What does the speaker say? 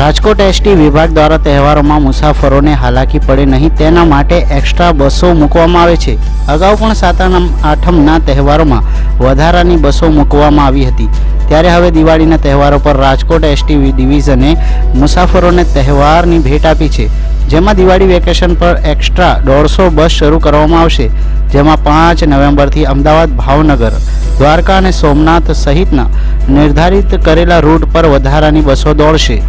Rajkot ST વિભાગ દ્વારા તહેવારોમાં મુસાફરોને હાલાકી પડે નહીં તેના માટે એક્સ્ટ્રા બસો મૂકવામાં આવે છે। અગાઉ પણ સાતમ આઠમના તહેવારોમાં વધારાની બસો મૂકવામાં આવી હતી, ત્યારે હવે દિવાળીના તહેવારો પર રાજકોટ એસટી ડિવિઝને મુસાફરોને તહેવારની ભેટ આપી છે, જેમાં દિવાળી વેકેશન પર એક્સ્ટ્રા 150 બસ શરૂ કરવામાં આવશે, જેમાં 5 નવેમ્બરથી અમદાવાદ, ભાવનગર, દ્વારકા અને સોમનાથ સહિતના નિર્ધારિત કરેલા રૂટ પર વધારાની બસો દોડશે।